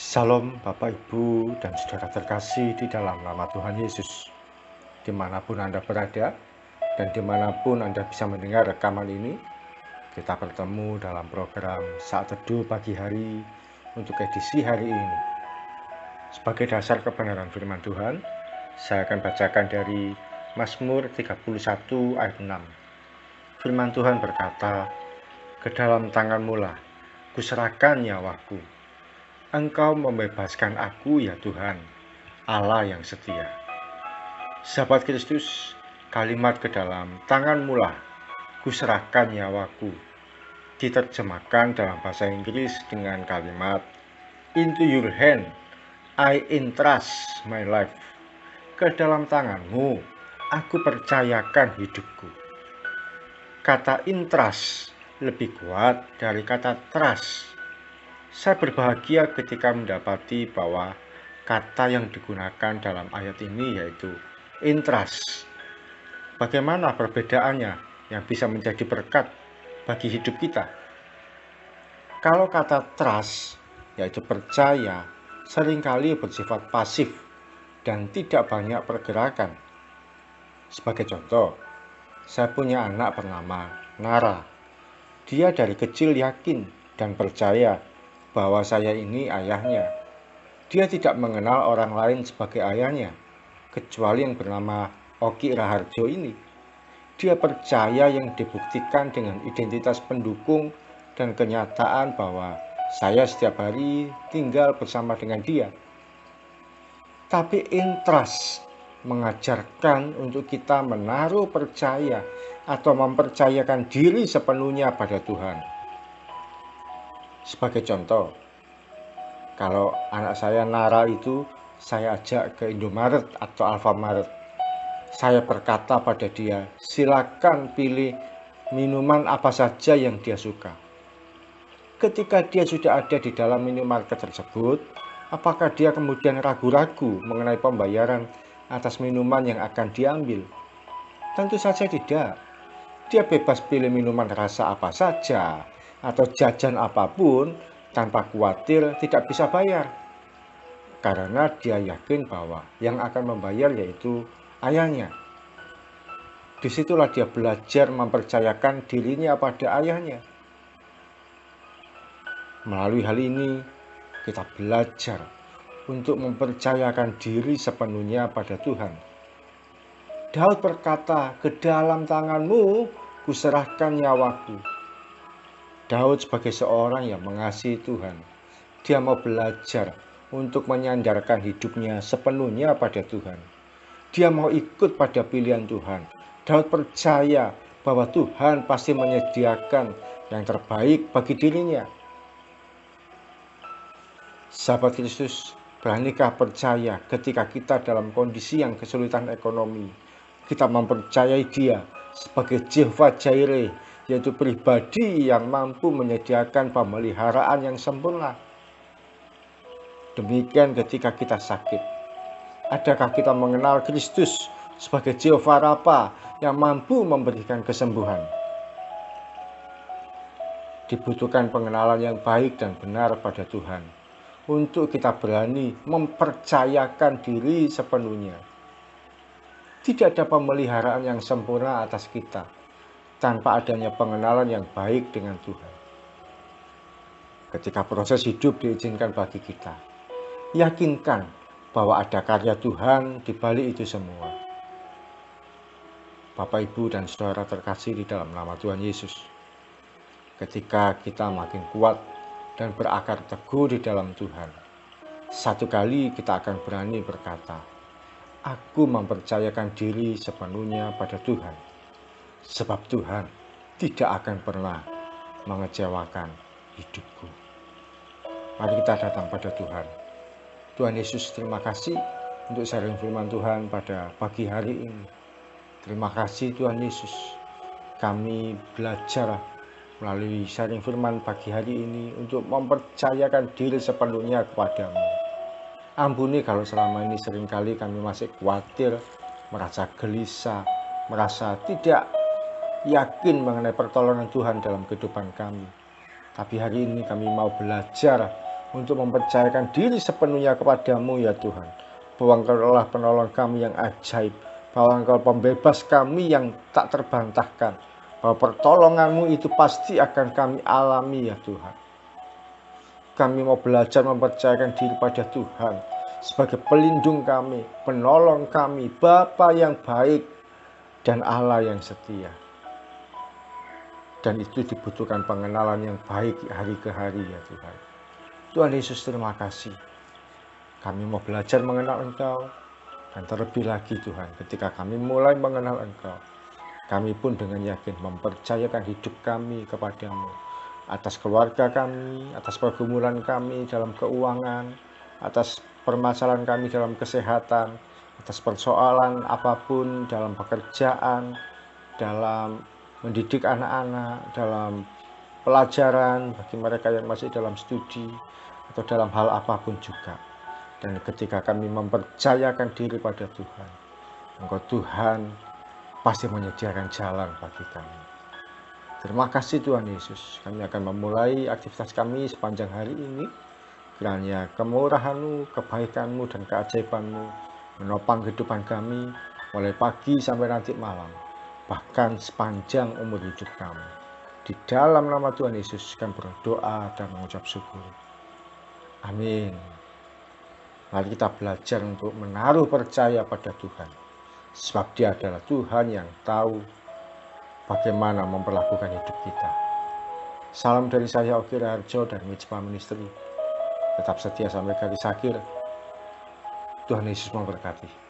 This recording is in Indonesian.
Salam Bapak, Ibu, dan saudara terkasih di dalam nama Tuhan Yesus. Dimanapun Anda berada dan dimanapun Anda bisa mendengar rekaman ini, kita bertemu dalam program Saat Teduh Pagi Hari untuk edisi hari ini. Sebagai dasar kebenaran firman Tuhan, saya akan bacakan dari Mazmur 31 ayat 6. Firman Tuhan berkata, "Ke dalam tangan-Mu lah kuserahkan nyawaku. Engkau membebaskan aku ya Tuhan, Allah yang setia." Sahabat Kristus, kalimat "ke dalam tangan-Mu lah kuserahkan nyawaku" diterjemahkan dalam bahasa Inggris dengan kalimat "Into your hand I entrust my life." Ke dalam tangan-Mu aku percayakan hidupku. Kata entrust lebih kuat dari kata trust. Saya berbahagia ketika mendapati bahwa kata yang digunakan dalam ayat ini yaitu entrust. Bagaimana perbedaannya yang bisa menjadi berkat bagi hidup kita? Kalau kata trust, yaitu percaya, seringkali bersifat pasif dan tidak banyak pergerakan. Sebagai contoh, saya punya anak bernama Nara. Dia dari kecil yakin dan percaya bahwa saya ini ayahnya. Dia tidak mengenal orang lain sebagai ayahnya, kecuali yang bernama Oki Raharjo ini. Dia percaya yang dibuktikan dengan identitas pendukung dan kenyataan bahwa saya setiap hari tinggal bersama dengan dia. Tapi entrust mengajarkan untuk kita menaruh percaya atau mempercayakan diri sepenuhnya pada Tuhan. Sebagai contoh, kalau anak saya Nara itu saya ajak ke Indomaret atau Alfamaret. Saya berkata pada dia, silakan pilih minuman apa saja yang dia suka. Ketika dia sudah ada di dalam minimarket tersebut, apakah dia kemudian ragu-ragu mengenai pembayaran atas minuman yang akan diambil? Tentu saja tidak. Dia bebas pilih minuman rasa apa saja atau jajan apapun tanpa khawatir tidak bisa bayar. Karena dia yakin bahwa yang akan membayar yaitu ayahnya. Disitulah dia belajar mempercayakan dirinya pada ayahnya. Melalui hal ini, kita belajar untuk mempercayakan diri sepenuhnya pada Tuhan. Daud berkata, "Ke dalam tangan-Mu kuserahkan nyawaku." Daud sebagai seorang yang mengasihi Tuhan, dia mau belajar untuk menyandarkan hidupnya sepenuhnya pada Tuhan. Dia mau ikut pada pilihan Tuhan. Daud percaya bahwa Tuhan pasti menyediakan yang terbaik bagi dirinya. Sahabat Kristus, beranikah percaya ketika kita dalam kondisi yang kesulitan ekonomi, kita mempercayai Dia sebagai Jehovah Jireh, yaitu pribadi yang mampu menyediakan pemeliharaan yang sempurna. Demikian ketika kita sakit. Adakah kita mengenal Kristus sebagai Jehovah Rafa yang mampu memberikan kesembuhan? Dibutuhkan pengenalan yang baik dan benar pada Tuhan untuk kita berani mempercayakan diri sepenuhnya. Tidak ada pemeliharaan yang sempurna atas kita tanpa adanya pengenalan yang baik dengan Tuhan. Ketika proses hidup diizinkan bagi kita, yakinkan bahwa ada karya Tuhan di balik itu semua. Bapak, Ibu, dan saudara terkasih di dalam nama Tuhan Yesus, ketika kita makin kuat dan berakar teguh di dalam Tuhan, satu kali kita akan berani berkata, "Aku mempercayakan diri sepenuhnya pada Tuhan." Sebab Tuhan tidak akan pernah mengecewakan hidupku. Mari kita datang pada Tuhan. Tuhan Yesus, terima kasih untuk sharing firman Tuhan pada pagi hari ini. Terima kasih Tuhan Yesus. Kami belajar melalui sharing firman pagi hari ini untuk mempercayakan diri sepenuhnya kepadamu. Ampuni kalau selama ini seringkali kami masih khawatir, merasa gelisah, merasa tidak yakin mengenai pertolongan Tuhan dalam kehidupan kami. Tapi hari ini kami mau belajar untuk mempercayakan diri sepenuhnya kepadamu ya Tuhan. Bahwa Engkau adalah penolong kami yang ajaib, bahwa Engkau pembebas kami yang tak terbantahkan, bahwa pertolongan-Mu itu pasti akan kami alami ya Tuhan. Kami mau belajar mempercayakan diri pada Tuhan sebagai pelindung kami, penolong kami, Bapa yang baik dan Allah yang setia. Dan itu dibutuhkan pengenalan yang baik hari ke hari ya Tuhan. Tuhan Yesus, terima kasih. Kami mau belajar mengenal Engkau. Dan terlebih lagi Tuhan, ketika kami mulai mengenal Engkau, kami pun dengan yakin mempercayakan hidup kami kepadamu. Atas keluarga kami, atas pergumulan kami dalam keuangan, atas permasalahan kami dalam kesehatan, atas persoalan apapun dalam pekerjaan, dalam mendidik anak-anak, dalam pelajaran bagi mereka yang masih dalam studi, atau dalam hal apapun juga. Dan ketika kami mempercayakan diri pada Tuhan, Engkau Tuhan pasti menyediakan jalan bagi kami. Terima kasih Tuhan Yesus. Kami akan memulai aktivitas kami sepanjang hari ini. Kiranya kemurahan-Mu, kebaikan-Mu, dan keajaiban-Mu menopang kehidupan kami mulai pagi sampai nanti malam, bahkan sepanjang umur hidup kami. Di dalam nama Tuhan Yesus kami berdoa dan mengucap syukur. Amin. Mari kita belajar untuk menaruh percaya pada Tuhan, sebab Dia adalah Tuhan yang tahu bagaimana memperlakukan hidup kita. Salam dari saya, Oki Raharjo dan Mitspa Ministry. Tetap setia sampai garis akhir. Tuhan Yesus memberkati.